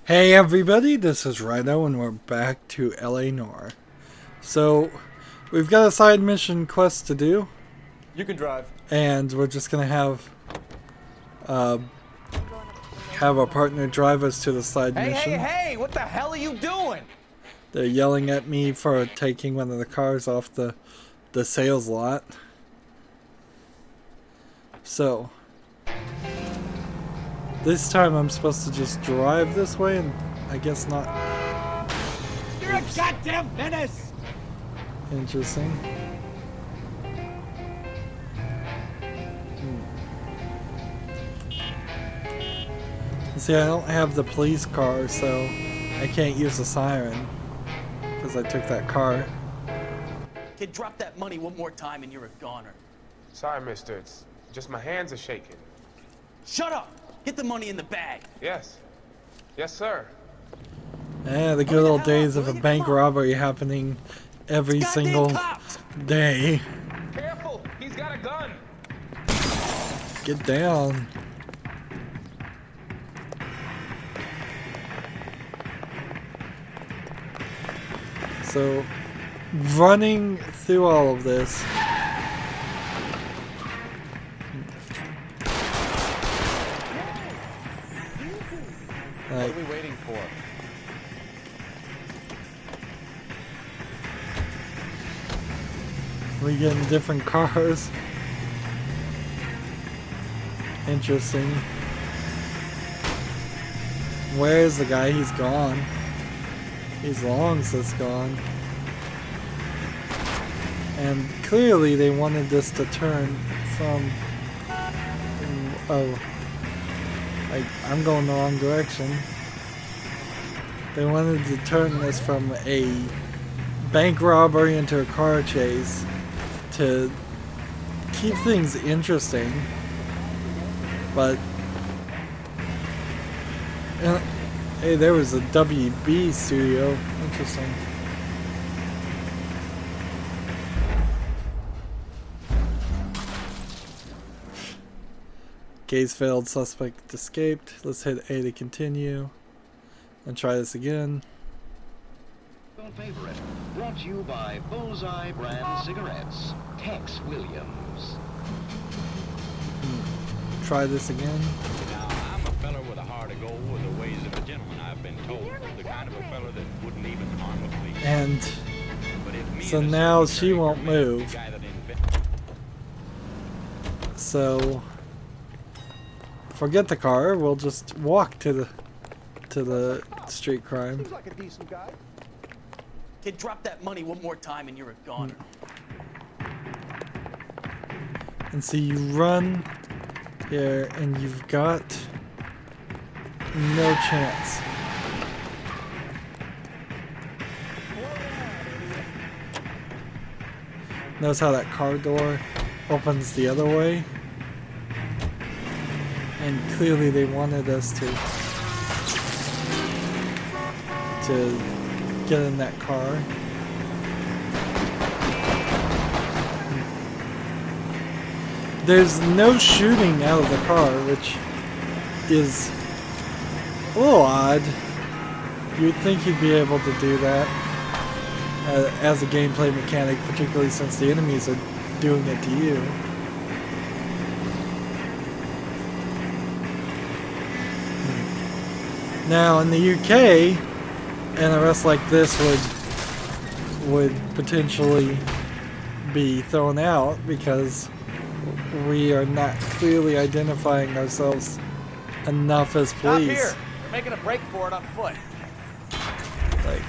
Hey everybody, this is Rydo and we're back to LA Noire. So, we've got a side mission quest to do. You can drive. And we're just gonna have our partner drive us to the side mission. Hey, what the hell are you doing? They're yelling at me for taking one of the cars off the sales lot. So, this time I'm supposed to just drive this way and I guess not. You're a goddamn menace! Interesting. See, I don't have the police car, so I can't use the siren because I took that car. Kid, drop that money one more time and you're a goner. Sorry, mister. It's just my hands are shaking. Shut up! Get the money in the bag. Yes. Yes, sir. Yeah, the good old days of a bank robbery happening every single day. Careful! He's got a gun! Get down. So, running through all of this. What are we waiting for? We get in different cars. Interesting. Where is the guy? He's gone. He's long since gone. And clearly they wanted this to turn from... Oh. I'm going the wrong direction. They wanted to turn this from a bank robbery into a car chase to keep things interesting. But hey, there was a WB studio. Interesting. Case failed, suspect escaped. Let's hit A to continue. And try this again. Favorite, brought to you by Bullseye brand cigarettes. Tex Williams. Try this again. Now, I'm a fella with a heart of gold with the ways of a gentleman, I've been told. The kind of a fella that wouldn't even harm a flea. And But if me so and a now certain she won't character move. met the guy that invented- So forget the car. We'll just walk to the street crime. Seems like a decent guy. Kid, drop that money one more time and you're a goner. And so you run here, and you've got no chance. Notice how that car door opens the other way? And clearly they wanted us to get in that car. There's no shooting out of the car, which is a little odd. You'd think you'd be able to do that as a gameplay mechanic, particularly since the enemies are doing it to you. Now in the UK, an arrest like this would potentially be thrown out because we are not clearly identifying ourselves enough as police. Stop here. You're making a break for it on foot. Like,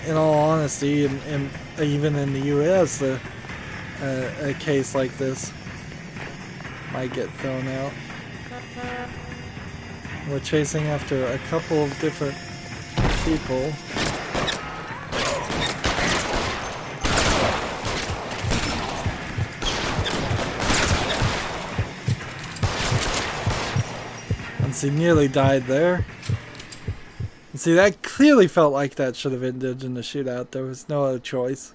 in all honesty, and even in the U.S., a case like this might get thrown out. We're chasing after a couple of different people. And she nearly died there. And see, that clearly felt like that should have ended in the shootout. There was no other choice.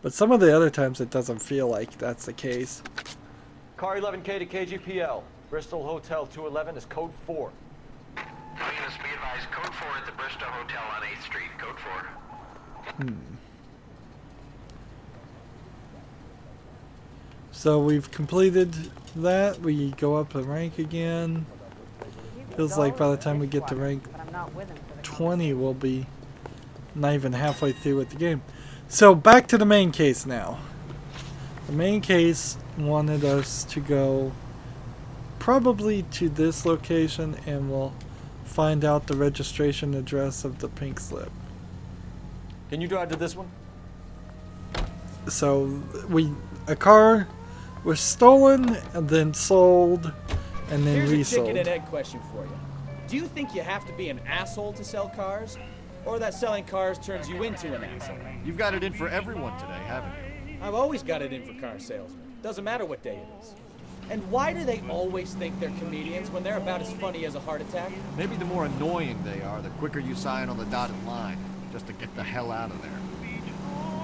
But some of the other times it doesn't feel like that's the case. Car 11K to KGPL. Bristol Hotel 211 is code 4. Units be advised, code 4 at the Bristol Hotel on 8th Street. Code 4. So we've completed that. We go up a rank again. Feels like by the time we get to rank 20, we'll be not even halfway through with the game. So back to the main case now. The main case wanted us to go probably to this location, and we'll find out the registration address of the pink slip. Can you drive to this one? So a car was stolen and then sold and then Here's resold. a chicken and egg question for you. Do you think you have to be an asshole to sell cars? Or that selling cars turns you into an asshole? You've got it in for everyone today, haven't you? I've always got it in for car salesmen. Doesn't matter what day it is. And why do they always think they're comedians when they're about as funny as a heart attack? Maybe the more annoying they are, the quicker you sign on the dotted line, just to get the hell out of there.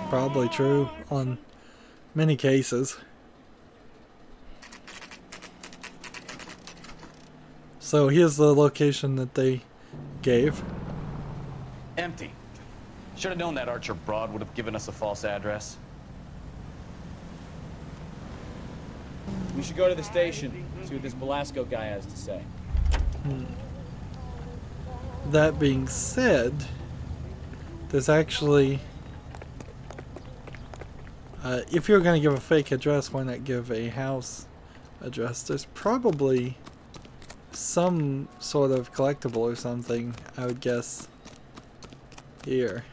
Probably true on many cases. So here's the location that they gave. Empty. Should have known that Archer Broad would have given us a false address. We should go to the station, see what this Velasco guy has to say. That being said, there's actually... if you're going to give a fake address, why not give a house address? There's probably some sort of collectible or something, I would guess, here.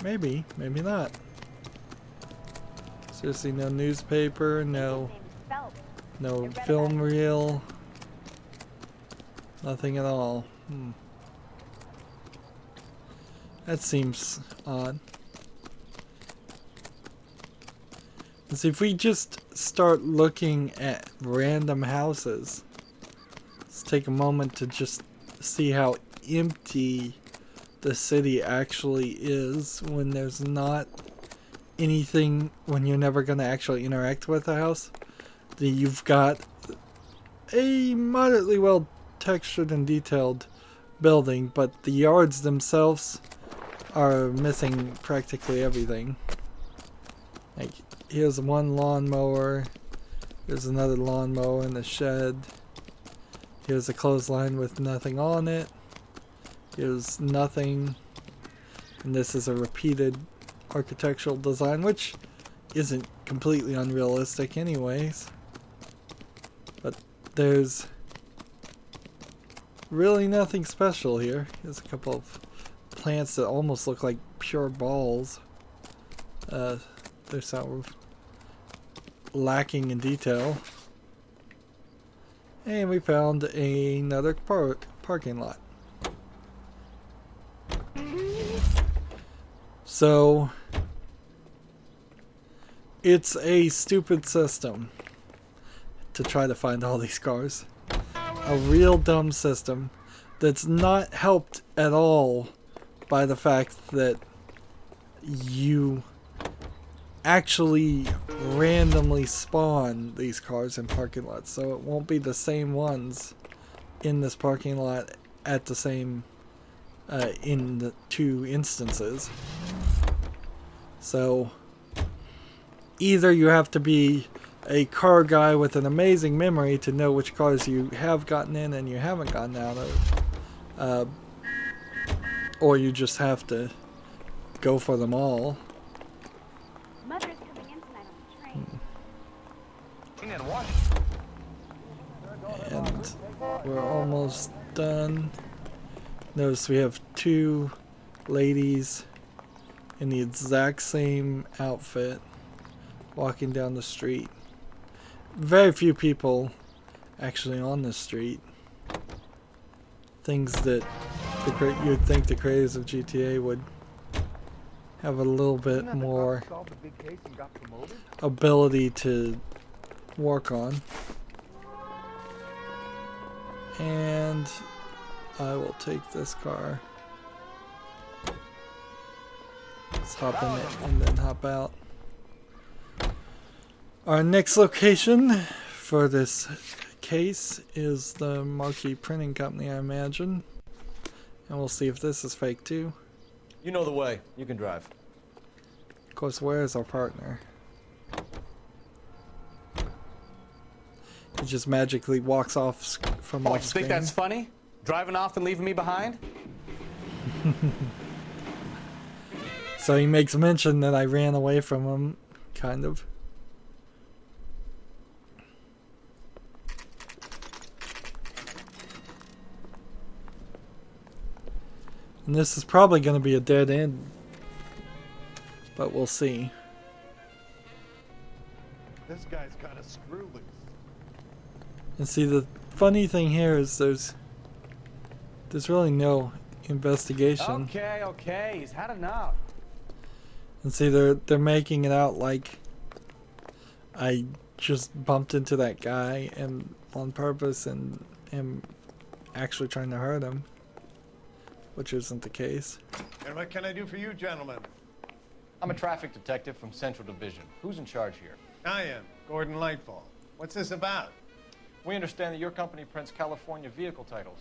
Maybe, maybe not. Seriously, no newspaper, no film reel, nothing at all. That seems odd. See, if we just start looking at random houses, let's take a moment to just see how empty the city actually is when there's not anything, when you're never going to actually interact with a house. You've got a moderately well textured and detailed building, but the yards themselves are missing practically everything. Like, here's one lawnmower, here's another lawnmower in the shed, here's a clothesline with nothing on it, here's nothing, and this is a repeated architectural design, which isn't completely unrealistic anyways. But there's really nothing special here. There's a couple of plants that almost look like pure balls. They're sort of lacking in detail. And we found another parking lot. So it's a stupid system to try to find all these cars. A real dumb system that's not helped at all by the fact that you actually randomly spawn these cars in parking lots. So it won't be the same ones in this parking lot at the same in the two instances. So either you have to be a car guy with an amazing memory to know which cars you have gotten in and you haven't gotten out of, or you just have to go for them all. Mother's coming in tonight on the train. And we're almost done. Notice we have two ladies in the exact same outfit walking down the street. Very few people actually on the street. Things that you'd think the creators of GTA would have a little bit more ability to work on. And I will take this car. Let's hop in it and then hop out. Our next location for this case is the Marquee Printing Company, I imagine. And we'll see if this is fake too. You know the way. You can drive. Of course, where is our partner? He just magically walks off from Oh, off you screen. think that's funny? Driving off and leaving me behind? So he makes mention that I ran away from him, kind of. And this is probably going to be a dead end, but we'll see. This guy's got a screw loose. And see, the funny thing here is there's really no investigation. Okay, he's had enough. And see, they're making it out like I just bumped into that guy and on purpose and am actually trying to hurt him, which isn't the case. And what can I do for you, gentlemen? I'm a traffic detective from Central Division. Who's in charge here? I am Gordon Lightfall. What's this about? We understand that your company prints California vehicle titles.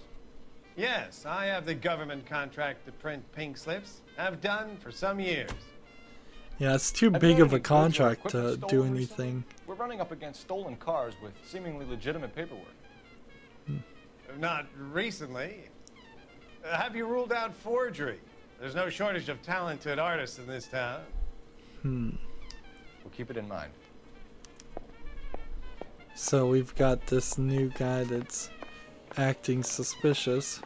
Yes, I have the government contract to print pink slips. I've done for some years. Yeah, it's too Have big you of a had any goods or contract equipment to stolen do recently? anything. We're running up against stolen cars with seemingly legitimate paperwork. Not recently. Have you ruled out forgery? There's no shortage of talented artists in this town. We'll keep it in mind. So we've got this new guy that's acting suspicious.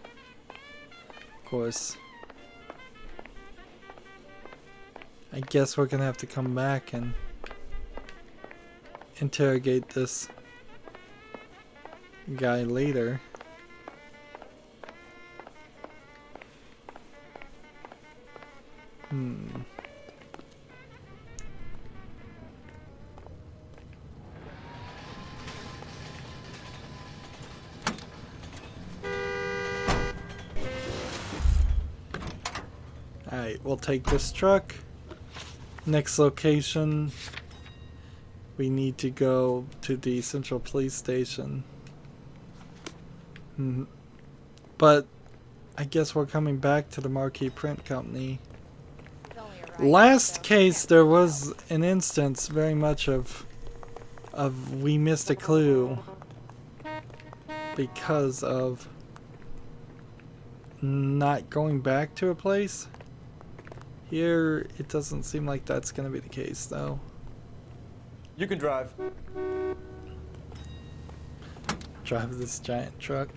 Of course. I guess we're gonna have to come back and interrogate this guy later. Alright, we'll take this truck. Next location, we need to go to the Central Police Station. But I guess we're coming back to the Marquee Print Company. Last case, there was an instance very much of we missed a clue because of not going back to a place. Here, it doesn't seem like that's going to be the case, though. You can drive. Drive this giant truck.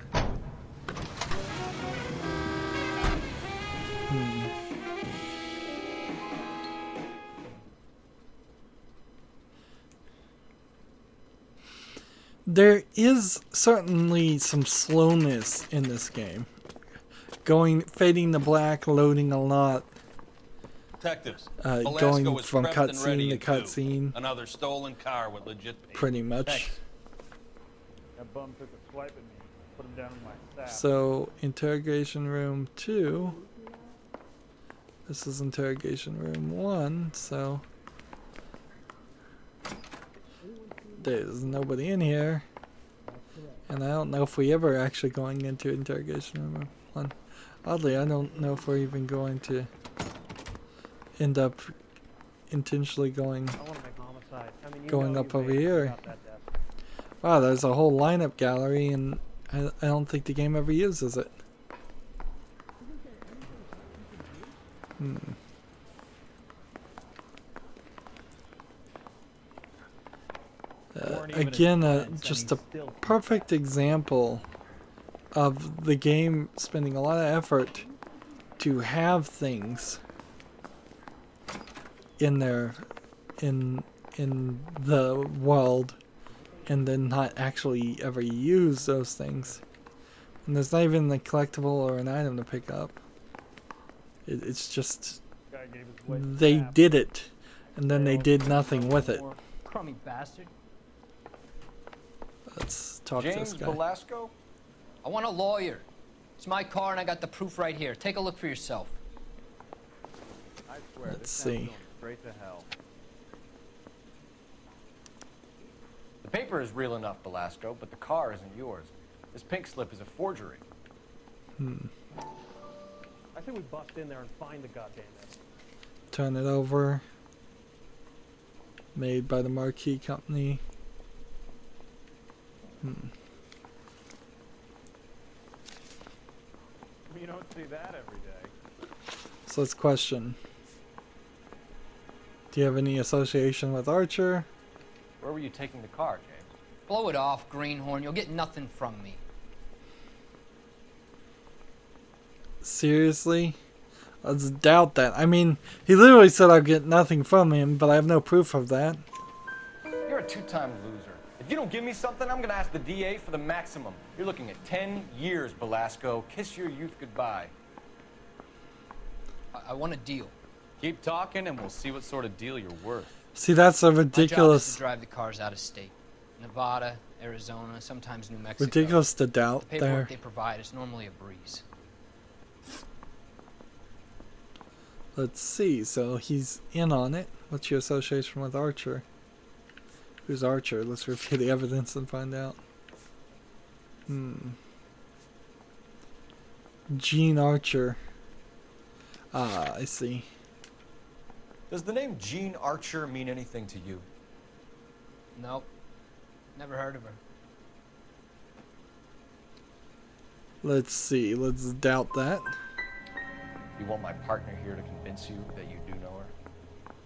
There is certainly some slowness in this game. Fading to black, loading a lot. Detectives, Going from cutscene to cutscene. Another stolen car with legit paper. Pretty much. Thanks. That bum took a swipe at me. Put him down in my sack. So, interrogation room 2. This is interrogation room 1, so there's nobody in here. And I don't know if we ever actually going into interrogation room 1. Oddly, I don't know if we're even going to end up intentionally going up over here. Wow, there's a whole lineup gallery, and I don't think the game ever uses it. Again, just a perfect example of the game spending a lot of effort to have things in there in the world and then not actually ever use those things. And there's not even a collectible or an item to pick up. It's just they did it and then they did nothing with it. Crummy bastard. Let's talk to this James guy. Velasco? I want a lawyer. It's my car and I got the proof right here. Take a look for yourself. I swear, Let's this see. town's going straight to hell. The paper is real enough, Velasco, but the car isn't yours. This pink slip is a forgery. say we bust in there and find the goddamn evidence? Turn it over. Made by the Marquee Company. You don't see that every day. So let's question. Do you have any association with Archer? Where were you taking the car, James? Blow it off, Greenhorn. You'll get nothing from me. Seriously? Let's doubt that. I mean, he literally said I'll get nothing from him, but I have no proof of that. You're a two-time loser. If you don't give me something, I'm gonna ask the DA for the maximum. You're looking at 10 years, Belasco. Kiss your youth goodbye. I want a deal. Keep talking and we'll see what sort of deal you're worth. See, that's a My job is ridiculous, to drive the cars out of state. Nevada, Arizona, sometimes New Mexico. ridiculous to doubt The paperwork there. they provide is normally a breeze. Let's see. So he's in on it. What's your association with Archer? Who's Archer? Let's review the evidence and find out. Gene Archer. Ah, I see. Does the name Jean Archer mean anything to you? Nope. Never heard of her. Let's see. Let's doubt that. You want my partner here to convince you that you do know her?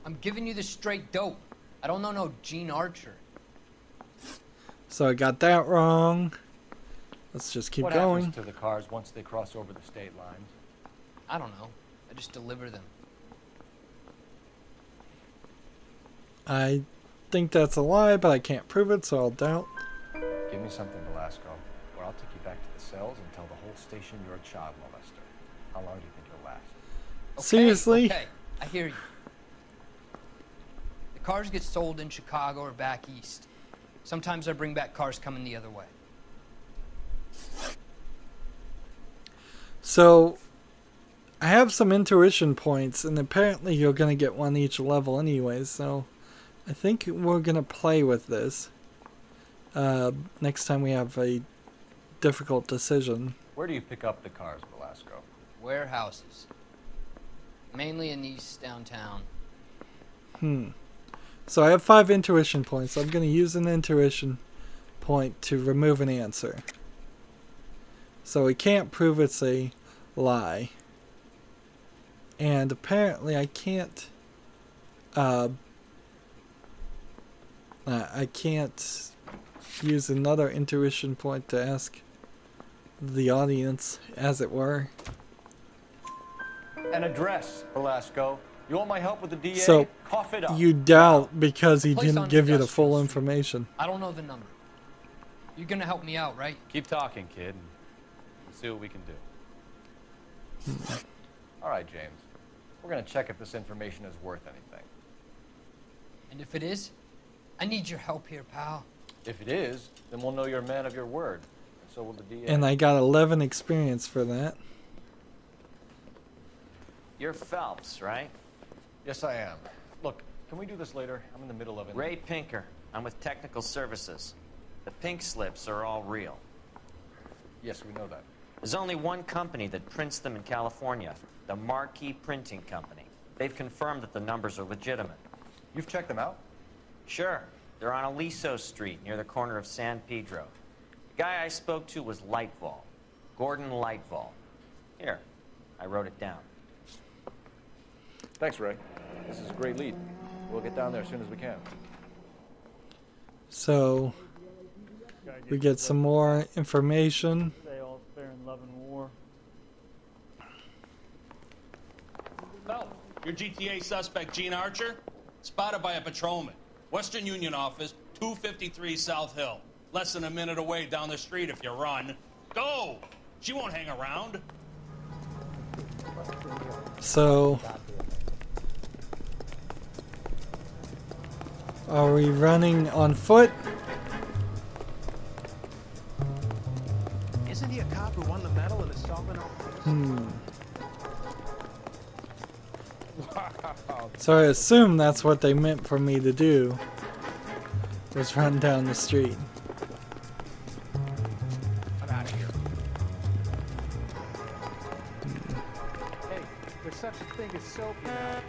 I'm giving you the straight dope. I don't know no Gene Archer. So I got that wrong. Let's just keep What going. happens to the cars once they cross over the state lines? I don't know. I just deliver them. I think that's a lie, but I can't prove it, so I'll doubt. Give me something, Velasco, or I'll take you back to the cells and tell the whole station you're a child molester. How long do you think you'll last? Okay, Seriously? Okay, I hear you. The cars get sold in Chicago or back east. Sometimes I bring back cars coming the other way. So I have some intuition points, and apparently you're going to get one each level anyway, so I think we're going to play with this next time we have a difficult decision. Where do you pick up the cars, Velasco? Warehouses. Mainly in East downtown. So I have 5 intuition points. I'm going to use an intuition point to remove an answer. So we can't prove it's a lie. And apparently I can't use another intuition point to ask the audience, as it were. An address, Velasco. You want my help with the DA? So Cough it up. you doubt because he Place didn't on give you the Industrial full Street. information. I don't know the number. You're gonna help me out, right? Keep talking, kid, and we'll see what we can do. All right, James. We're gonna check if this information is worth anything. And if it is, I need your help here, pal. If it is, then we'll know you're a man of your word. And so will the DA. And I got 11 experience for that. You're Phelps, right? Yes, I am. Look, can we do this later? I'm in the middle of it. Ray Pinker. I'm with Technical Services. The pink slips are all real. Yes, we know that. There's only one company that prints them in California, the Marquee Printing Company. They've confirmed that the numbers are legitimate. You've checked them out? Sure. They're on Aliso Street, near the corner of San Pedro. The guy I spoke to was Lightval. Gordon Lightval. Here, I wrote it down. Thanks, Ray. This is a great lead. We'll get down there as soon as we can. So we get some more information. Say all's fair in love and war. Phelps, your GTA suspect, Gene Archer, spotted by a patrolman. Western Union office, 253 South Hill. Less than a minute away down the street if you run. Go! She won't hang around. So are we running on foot? Isn't he a cop who won the medal in assaultment on So I assume that's what they meant for me to do, was run down the street. I'm out of here. Hey, There's such a thing as soap, you know.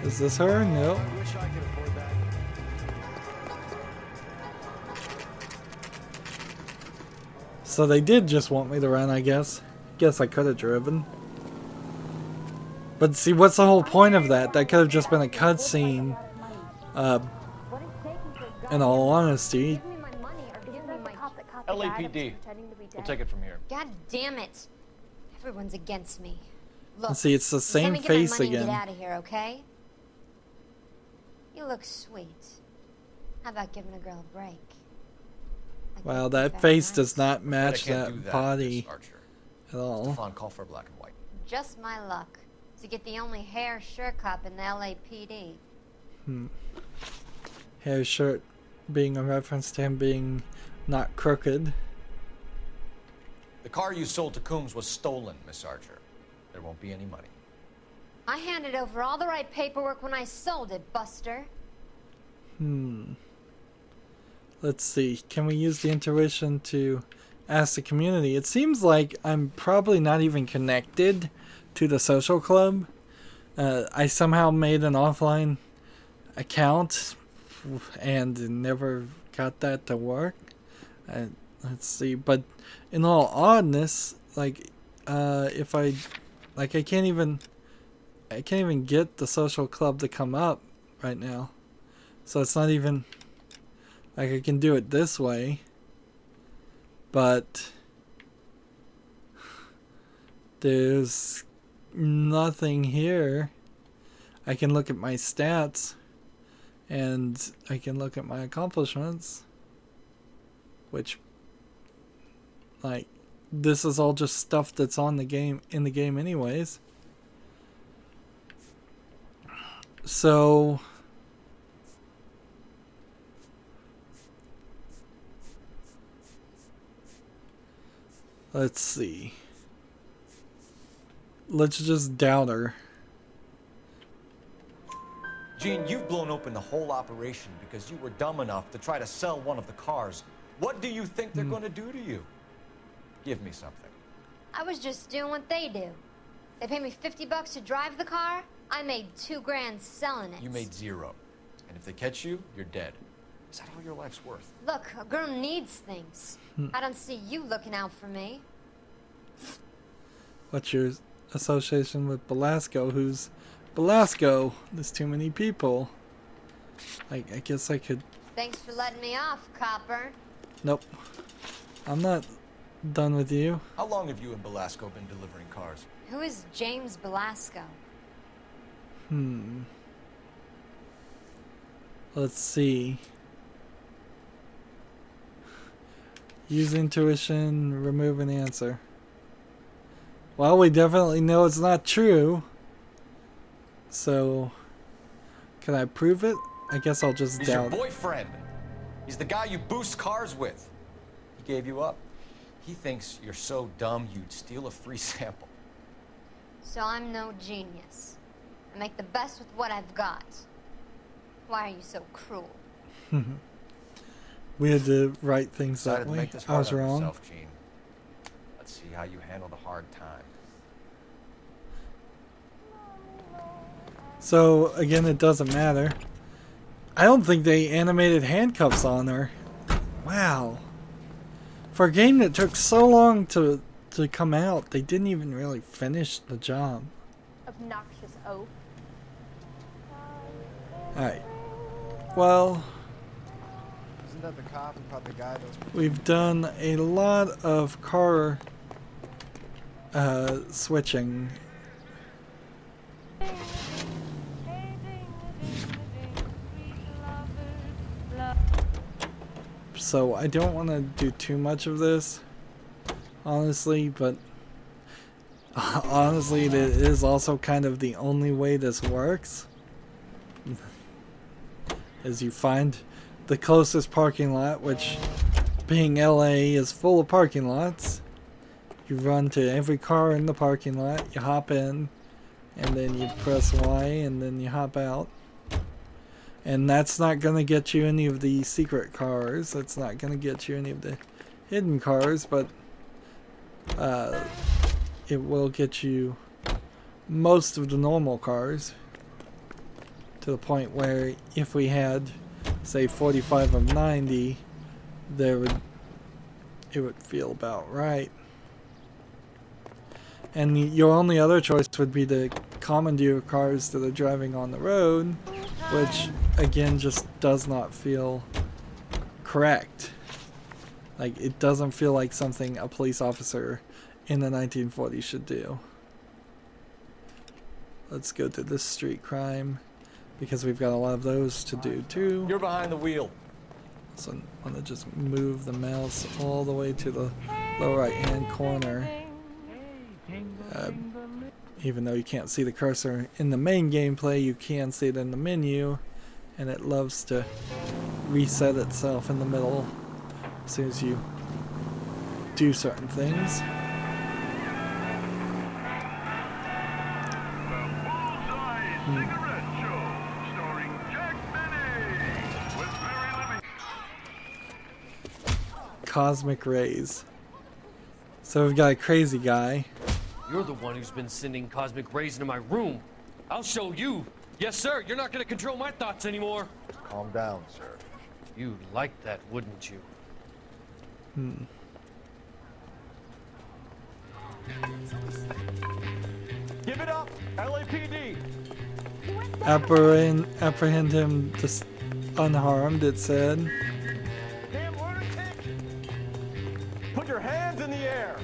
Is this her? No. I wish I could afford that. So they did just want me to run, I guess. Guess I could have driven. But see, what's the whole point of that? That could have just been a cutscene. In all honesty. LAPD. We'll take it from here. God damn it. Everyone's against me. Look, And see, it's the just let same me get my face money and again. Get out of here, okay? You look sweet. How about giving a girl a break? Wow, that face does not match can't do that that, body Miss Archer. at all. Stefan, call for black and white. Just my luck to get the only hair shirt cop in the LAPD. Hair shirt being a reference to him being not crooked. The car you sold to Coombs was stolen, Miss Archer. There won't be any money. I handed over all the right paperwork when I sold it, Buster. Let's see. Can we use the intuition to ask the community? It seems like I'm probably not even connected to the social club. I somehow made an offline account and never got that to work. Let's see. But in all oddness, like if I can't even get the social club to come up right now. So it's not even like I can do it this way. But there's nothing here. I can look at my stats and I can look at my accomplishments, which, like, this is all just stuff that's on the game, in the game anyways. So let's see. Let's just doubt her. Gene, you've blown open the whole operation because you were dumb enough to try to sell one of the cars. What do you think they're going to do to you? Give me something. I was just doing what they do. They paid me $50 to drive the car. I made $2 grand selling it. You made zero. And if they catch you, you're dead. Is that all your life's worth? Look, a girl needs things. I don't see you looking out for me. What's your association with Belasco? Who's Belasco? There's too many people. I guess I could... Thanks for letting me off, copper. Nope. I'm not done with you. How long have you and Belasco been delivering cars? Who is James Belasco? Let's see. Use intuition, remove an answer. Well, we definitely know it's not true. So, can I prove it? I guess I'll just He's doubt your boyfriend. He's the guy you boost cars with. He gave you up. He thinks you're so dumb you'd steal a free sample. So I'm no genius. I make the best with what I've got. Why are you so cruel? We had to write things that Decided to way. make this I was hard on wrong. yourself, Gene. Let's see how you handle the hard time. So, again, it doesn't matter. I don't think they animated handcuffs on her. Wow. For a game that took so long to come out, they didn't even really finish the job. Obnoxious oaf. Alright. Well, Isn't that the cop who caught the guy that was... we've done a lot of car switching. So I don't want to do too much of this, honestly, but honestly it is also kind of the only way this works. Is you find the closest parking lot, which being LA is full of parking lots. You run to every car in the parking lot, you hop in, and then you press Y and then you hop out. And that's not going to get you any of the secret cars. That's not going to get you any of the hidden cars, but it will get you most of the normal cars, to the point where if we had, say, 45 of 90, it would feel about right. And your only other choice would be to commandeer cars that are driving on the road, which again just does not feel correct. Like, it doesn't feel like something a police officer in the 1940s should do. Let's go to this street crime, because we've got a lot of those to do too. You're behind the wheel. So I'm gonna just move the mouse all the way to the lower right hand corner. Even though you can't see the cursor in the main gameplay, you can see it in the menu, and it loves to reset itself in the middle as soon as you do certain things. Cosmic rays. So we've got a crazy guy. You're the one who's been sending cosmic rays into my room. I'll show you. Yes, sir. You're not going to control my thoughts anymore. Calm down, sir. You'd like that, wouldn't you? Give it up, LAPD. Apprehend him just unharmed, it said. Put your hands in the air.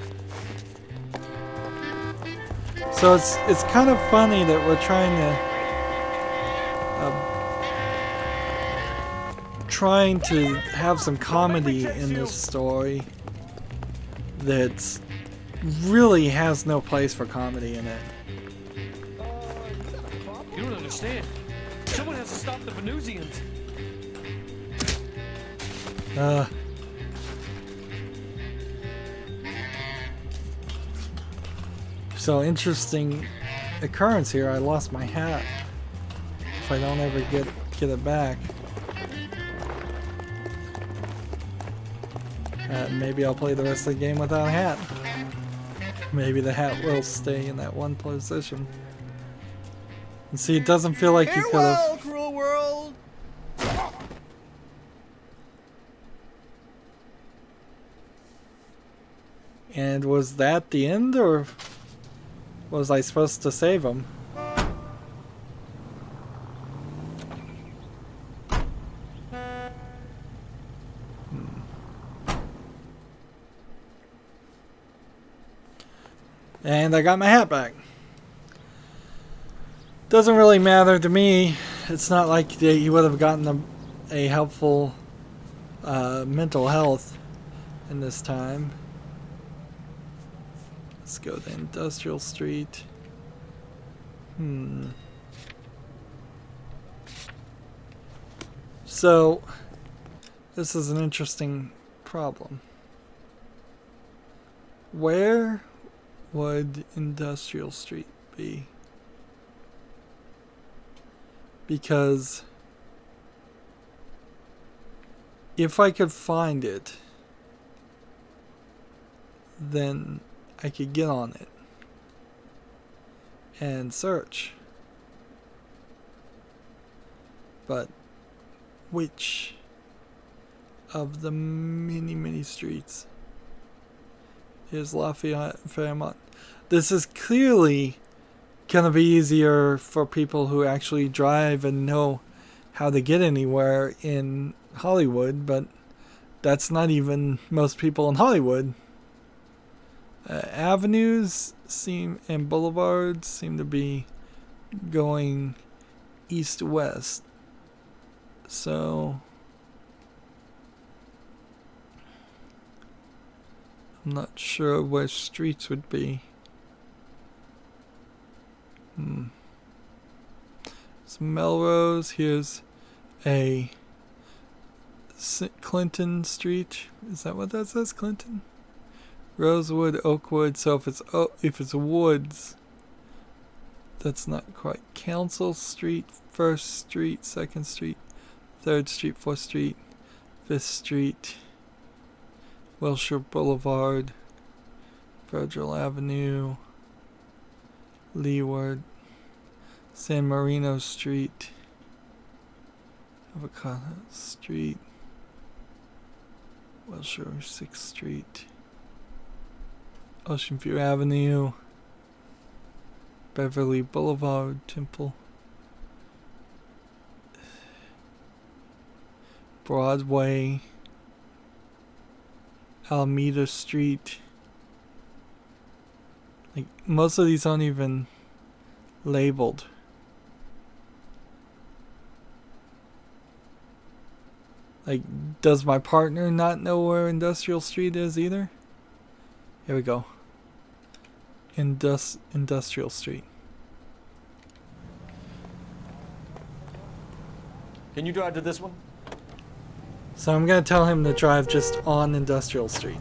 So it's kind of funny that we're trying to have some comedy in this story that really has no place for comedy in it. You don't understand. Someone has to stop the Venusians. So interesting occurrence here. I lost my hat. If I don't ever get it back, maybe I'll play the rest of the game without a hat. Maybe the hat will stay in that one position. And see, it doesn't feel like you could have. Cruel world. And was that the end, or was I supposed to save him? And I got my hat back. Doesn't really matter to me. It's not like he would have gotten a helpful mental health in this time. Let's go to Industrial Street. So, this is an interesting problem. Where would Industrial Street be? Because if I could find it, then I could get on it and search. But which of the many streets is Lafayette and Fairmont? This is clearly gonna be easier for people who actually drive and know how to get anywhere in Hollywood, but that's not even most people in Hollywood. Avenues and boulevards seem to be going east-west. So I'm not sure where streets would be. It's Melrose. Here's a Clinton Street. Is that what that says? Clinton? Rosewood, Oakwood. So if it's woods, that's not quite. Council Street, First Street, Second Street. 3rd Street, 4th Street, 5th Street, Wilshire Boulevard, Virgil Avenue, Leeward, San Marino Street, Avocado Street, Wilshire 6th Street, Ocean View Avenue, Beverly Boulevard, Temple, Broadway, Alameda Street. Like, most of these aren't even labeled. Like, does my partner not know where Industrial Street is either? Here we go. Industrial Street. Can you drive to this one? So I'm gonna tell him to drive just on Industrial Street.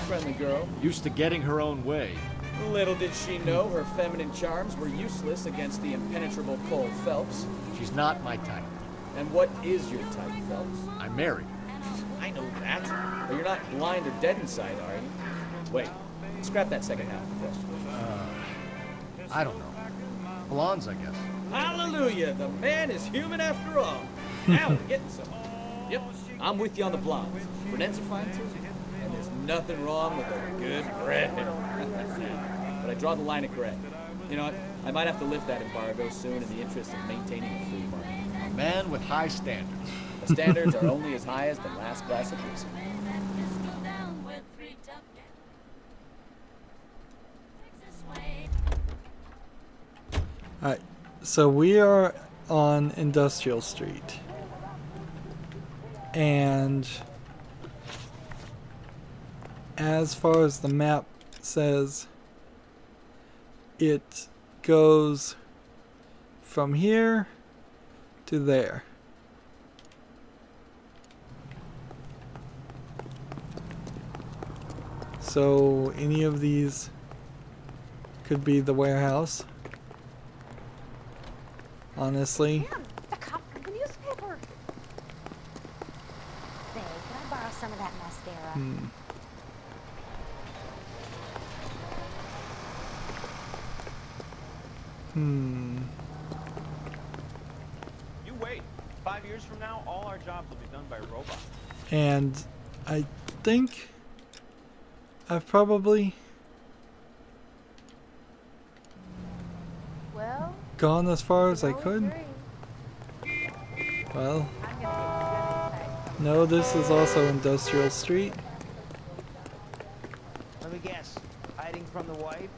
Friendly girl. Used to getting her own way. Little did she know her feminine charms were useless against the impenetrable Cole Phelps. She's not my type. And what is your type, Phelps? I'm married. I know that. But you're not blind or dead inside, are you? Wait, scrap that second half of the question. I don't know. Blondes, I guess. Hallelujah! The man is human after all. Now we're getting somewhere. Yep, I'm with you on the blondes. Brunettes are fine too. And there's nothing wrong with a good red. But I draw the line at gray. You know what? I might have to lift that embargo soon in the interest of maintaining a free market. A man with high standards. The standards are only as high as the last glass of whiskey. Alright, so we are on Industrial Street. And as far as the map says, it goes from here to there. So any of these could be the warehouse. Honestly. Damn, the cop got the newspaper. Say, can I borrow some of that mascara? You wait. 5 years from now, all our jobs will be done by robots. And I think I've probably gone as far as I could. Well, no, this is also Industrial Street. Let me guess. Hiding from the wife?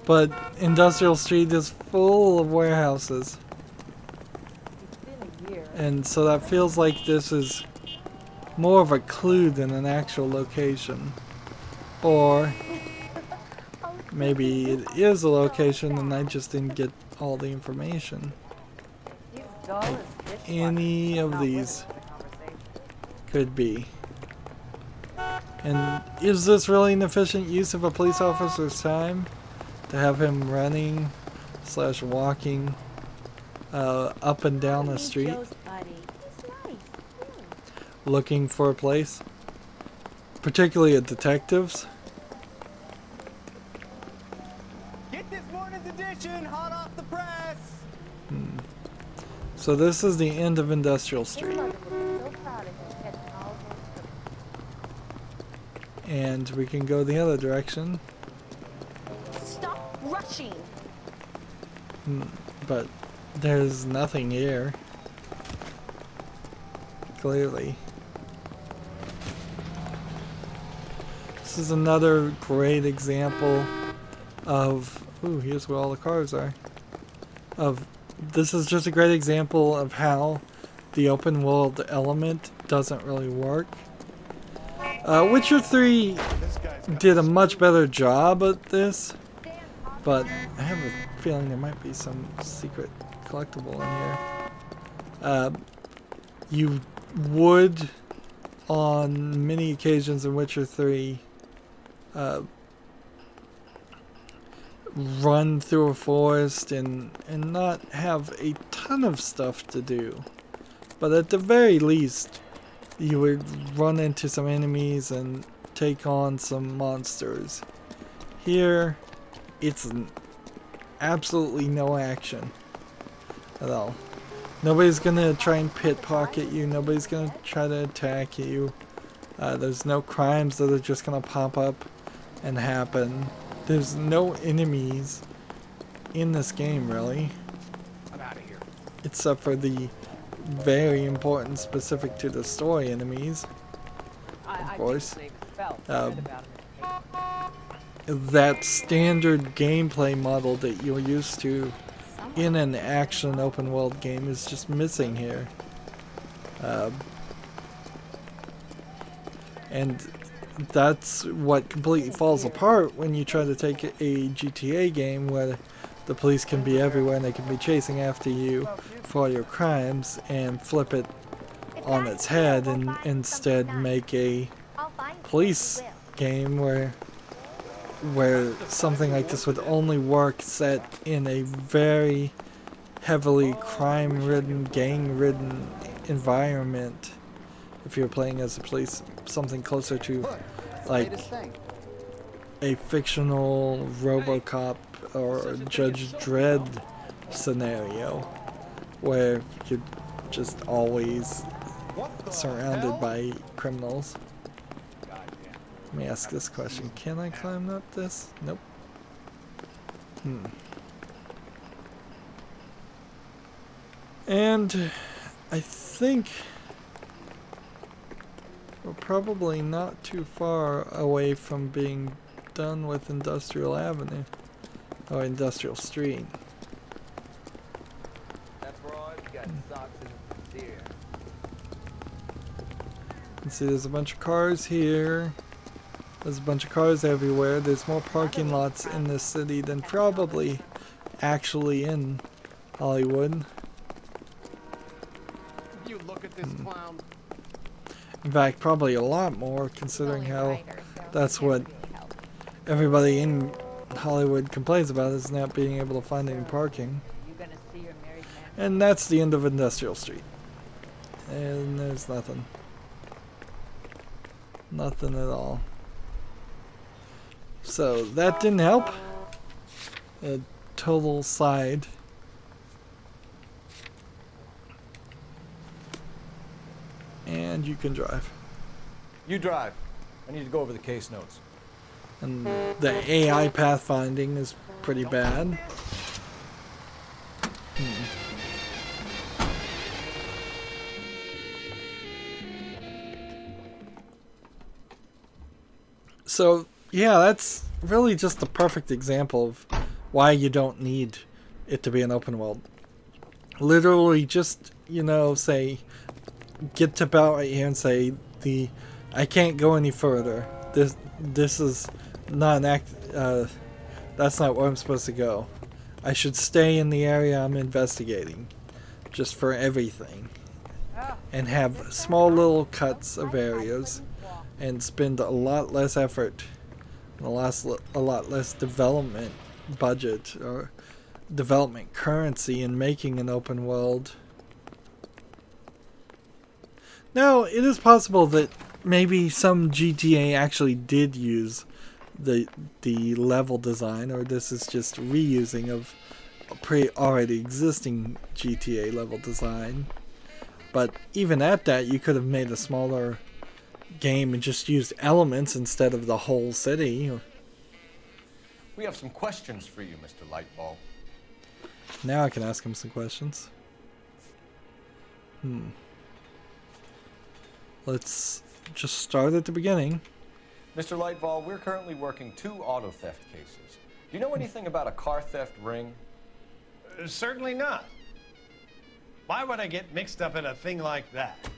But Industrial Street is full of warehouses. And so that feels like this is more of a clue than an actual location. Or maybe it is a location and I just didn't get all the information. Like any of these could be. And is this really an efficient use of a police officer's time? To have him running / walking up and down the street looking for a place, particularly at detectives. Get this morning's edition hot off the press. So this is the end of Industrial Street. And we can go the other direction. Stop rushing. But there's nothing here. Clearly. This is another great example of... Ooh, here's where all the cars are. This is just a great example of how the open world element doesn't really work. Witcher 3 did a much better job at this, but I have a feeling there might be some secret collectible in here. You would, on many occasions in Witcher 3, run through a forest and not have a ton of stuff to do. But at the very least, you would run into some enemies and take on some monsters. Here, it's absolutely no action at all. Nobody's gonna try and pickpocket you. Nobody's gonna try to attack you. There's no crimes that are just gonna pop up and happen. There's no enemies in this game, really. I'm out of here. Except for the very important, specific to the story enemies. Of course. That standard gameplay model that you're used to in an action open world game is just missing here. And that's what completely falls apart when you try to take a GTA game where the police can be everywhere and they can be chasing after you for all your crimes, and flip it on its head and instead make a police game where something like this would only work set in a very heavily crime-ridden, gang-ridden environment. If you're playing as a police, something closer to like a fictional RoboCop or Judge Dredd scenario where you're just always surrounded by criminals. Let me ask this question. Can I climb up this? Nope. And I think we're probably not too far away from being done with Industrial Avenue or Industrial Street. That's right. You got socks in the deer. You can see there's a bunch of cars here. There's a bunch of cars everywhere. There's more parking lots in this city than probably actually in Hollywood. You look at this clown. In fact, probably a lot more, considering how that's what everybody in Hollywood complains about, is not being able to find any parking. And that's the end of Industrial Street. And there's nothing. Nothing at all. So that didn't help. A total side. And you can drive. You drive. I need to go over the case notes. And the AI pathfinding is pretty bad. So, yeah, that's really just the perfect example of why you don't need it to be an open world. Literally just, you know, say, get to about right here and say, I can't go any further. This is not an act, that's not where I'm supposed to go. I should stay in the area I'm investigating, just for everything. And have small little cuts of areas, and spend a lot less effort, and a lot less development budget or development currency in making an open world. Now, it is possible that maybe some GTA actually did use the level design, or this is just reusing of already existing GTA level design. But even at that, you could have made a smaller game and just used elements instead of the whole city. We have some questions for you, Mr. Lightball. Now I can ask him some questions. Let's just start at the beginning. Mr. Lightball, we're currently working 2 auto theft cases. Do you know anything about a car theft ring? Certainly not. Why would I get mixed up in a thing like that?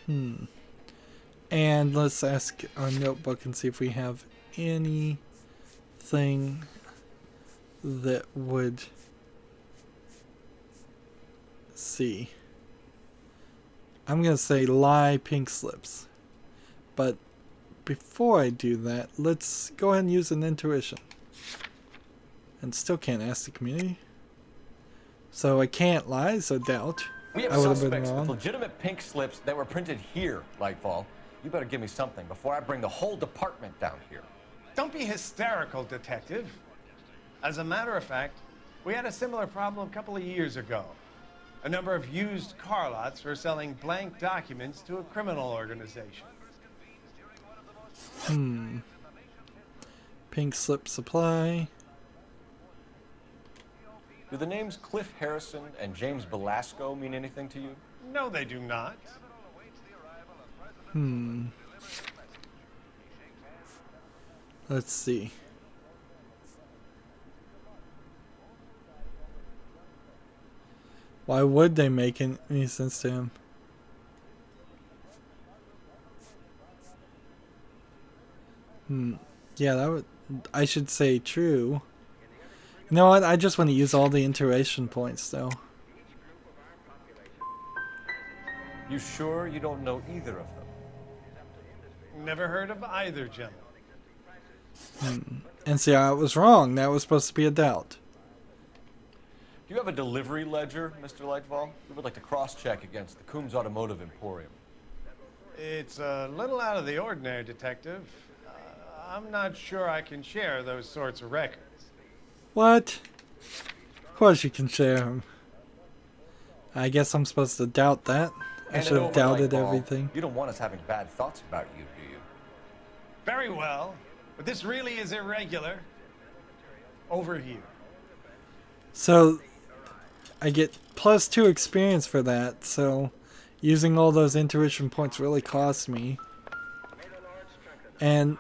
And let's ask our notebook and see if we have anything that would see. I'm going to say lie pink slips. But before I do that, let's go ahead and use an intuition. And still can't ask the community. So I can't lie, so doubt. We have I would have been suspects with wrong. legitimate pink slips that were printed here, Lightfall. You better give me something before I bring the whole department down here. Don't be hysterical, Detective. As a matter of fact, we had a similar problem a couple of years ago. A number of used car lots were selling blank documents to a criminal organization. Pink slip supply. Do the names Cliff Harrison and James Belasco mean anything to you? No, they do not. Let's see. Why would they make any sense to him? Yeah, that would. I should say true. You know what? I just want to use all the iteration points, though. You sure you don't know either of them? Never heard of either gentleman. And see, I was wrong. That was supposed to be a doubt. Do you have a delivery ledger, Mr. Lightfall? We would like to cross-check against the Coombs Automotive Emporium. It's a little out of the ordinary, Detective. I'm not sure I can share those sorts of records. What? Of course you can share them. I guess I'm supposed to doubt that. I should have doubted everything. You don't want us having bad thoughts about you, do you? Very well, but this really is irregular. Over here. So, I get +2 experience for that, so using all those intuition points really cost me. And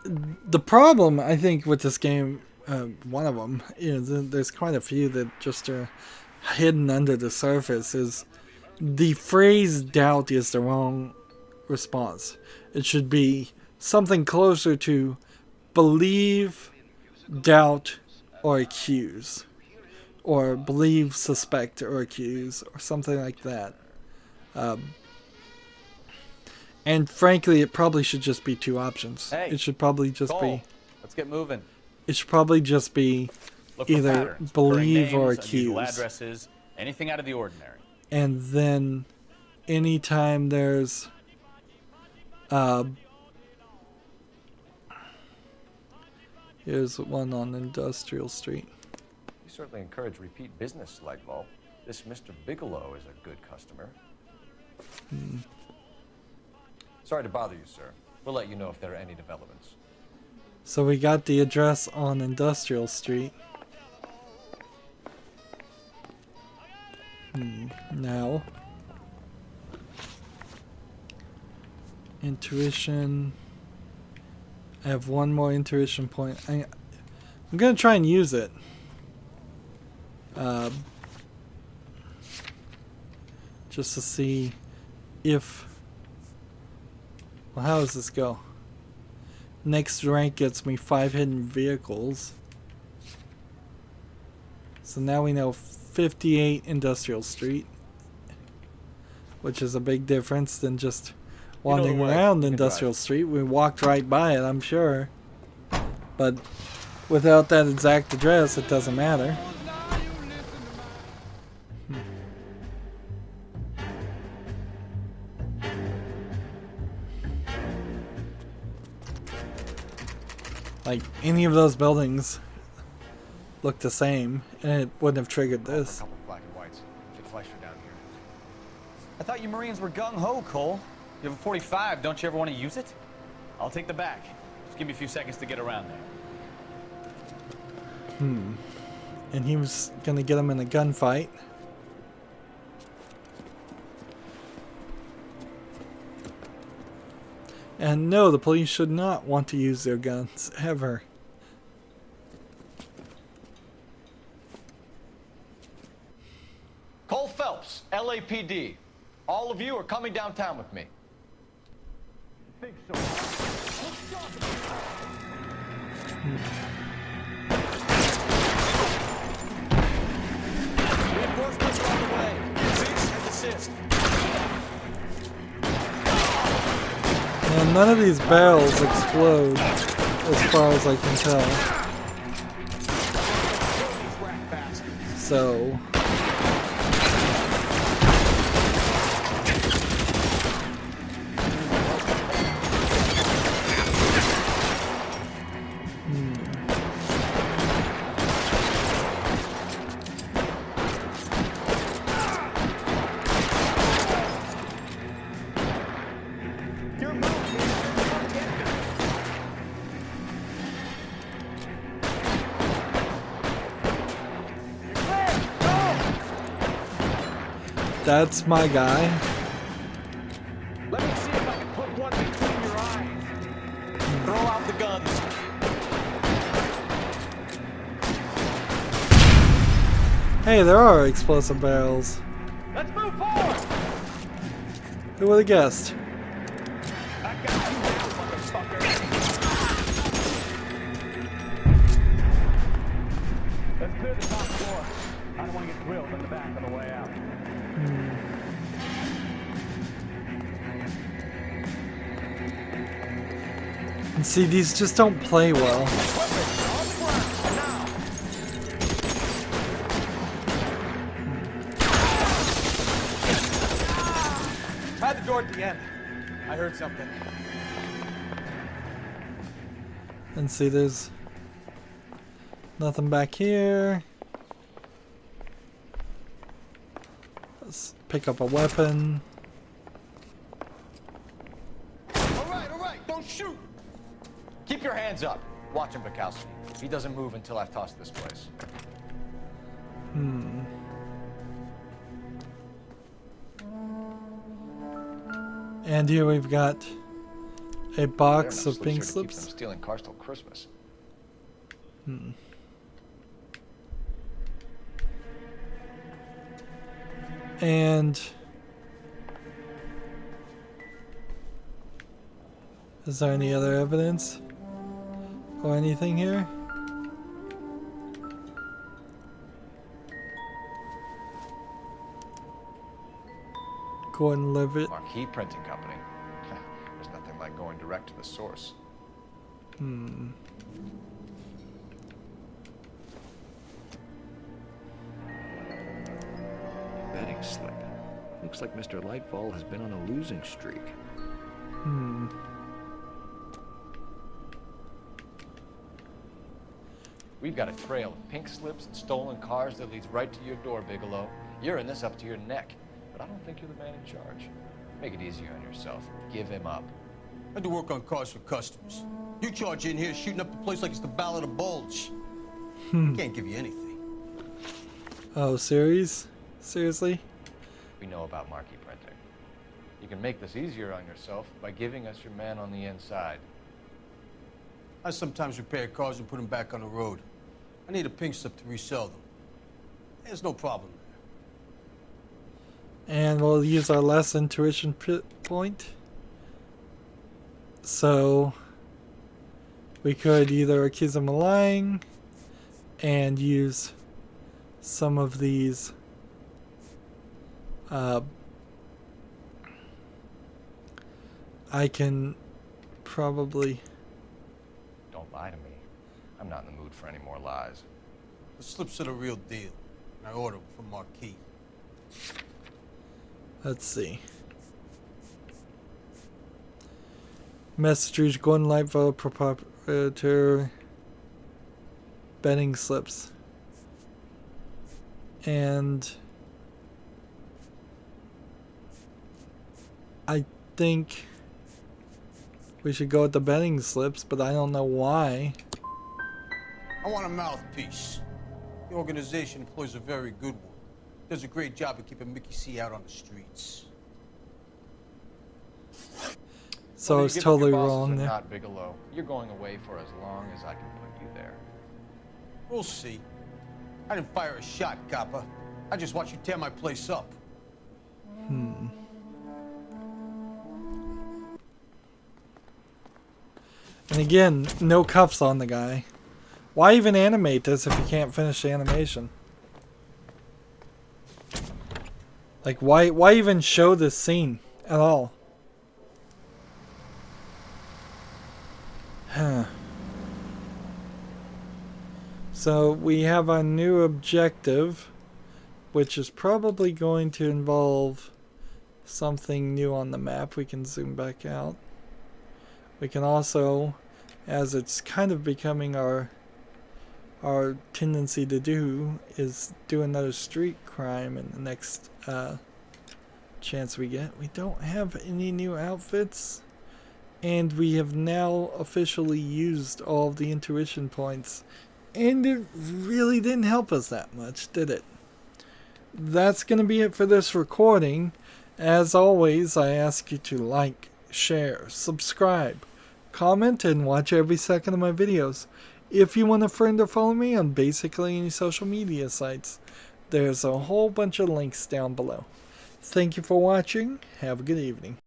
the problem, I think, with this game, one of them, is there's quite a few that just are hidden under the surface, is the phrase doubt is the wrong response. It should be something closer to believe, doubt, or accuse. Or believe, suspect, or accuse, or something like that. And frankly, it probably should just be 2 options. Hey, it should probably just Cole, be... let's get moving. It should probably just be Look for either patterns, believe or names, unusual accuse. addresses, anything out of the ordinary. And then anytime there's here's one on Industrial Street. You certainly encourage repeat business, Lightfall. This Mr. Bigelow is a good customer. Sorry to bother you, sir. We'll let you know if there are any developments. So we got the address on Industrial Street. Now, intuition. I have one more intuition point. I'm gonna try and use it. Just to see if. Well, how does this go? Next rank gets me 5 hidden vehicles. So now we know 58 Industrial Street, which is a big difference than just wandering around Industrial Street. We walked right by it, I'm sure. But without that exact address, it doesn't matter. Like, any of those buildings look the same, and it wouldn't have triggered this. Black and whites. Get Fleischer down here. I thought you Marines were gung-ho, Cole. You have a 45, don't you ever want to use it? I'll take the back. Just give me a few seconds to get around there. And he was gonna get him in a gunfight. And no, the police should not want to use their guns, ever. Cole Phelps, LAPD. All of you are coming downtown with me. I think so. Reinforcements are on the way. Cease and desist. Now, none of these barrels explode. as far as I can tell. So... That's my guy. Let me see if I can put one between your eyes. Throw out the guns. Hey, there are explosive barrels. Let's move forward. Who would have guessed? I got you now, motherfucker. Let's clear the top floor. I don't want to get drilled in the back on the way out. And see, these just don't play well. Try the door at the end. I heard something. And see, there's nothing back here. Let's pick up a weapon. All right, don't shoot. Keep your hands up. Watch him, Bukowski. He doesn't move until I've tossed this place. And here we've got a box They're of enough pink slips here to keep slips. them stealing cars till Christmas. And is there any other evidence or anything here? Gordon Levitt. Marquee Printing Company. There's nothing like going direct to the source. Betting slip. Looks like Mr. Lightfall has been on a losing streak. We've got a trail of pink slips and stolen cars that leads right to your door, Bigelow. You're in this up to your neck, but I don't think you're the man in charge. Make it easier on yourself. Give him up. I do work on cars for customers. You charge in here shooting up the place like it's the Ballad of Bulge. Can't give you anything. Oh, series? Seriously? We know about marquee printing. You can make this easier on yourself by giving us your man on the inside. I sometimes repair cars and put them back on the road. I need a pink slip to resell them. There's no problem there. And we'll use our last intuition point. So we could either accuse him of lying and use some of these I can probably... Don't lie to me. I'm not in the mood for any more lies. The slips are the real deal. I ordered them from Marquis. Let's see. Message Gordon Lightfall, proprietor, betting slips. And I think we should go with the betting slips, but I don't know why. I want a mouthpiece. The organization employs a very good one. Does a great job of keeping Mickey C out on the streets. So Whether I was you give up totally your bosses wrong or there. Not, Bigelow. You're going away for as long as I can put you there. We'll see. I didn't fire a shot, copper. I just watched you tear my place up. And again, no cuffs on the guy. Why even animate this if you can't finish the animation? Like, why even show this scene at all? Huh. So we have our new objective, which is probably going to involve something new on the map. We can zoom back out. We can also, as it's kind of becoming our tendency to do, is do another street crime in the next chance we get. We don't have any new outfits, and we have now officially used all of the intuition points, and it really didn't help us that much, did it? That's going to be it for this recording. As always, I ask you to like, share, subscribe, comment, and watch every second of my videos. If you want a friend or follow me on basically any social media sites, there's a whole bunch of links down below. Thank you for watching. Have a good evening.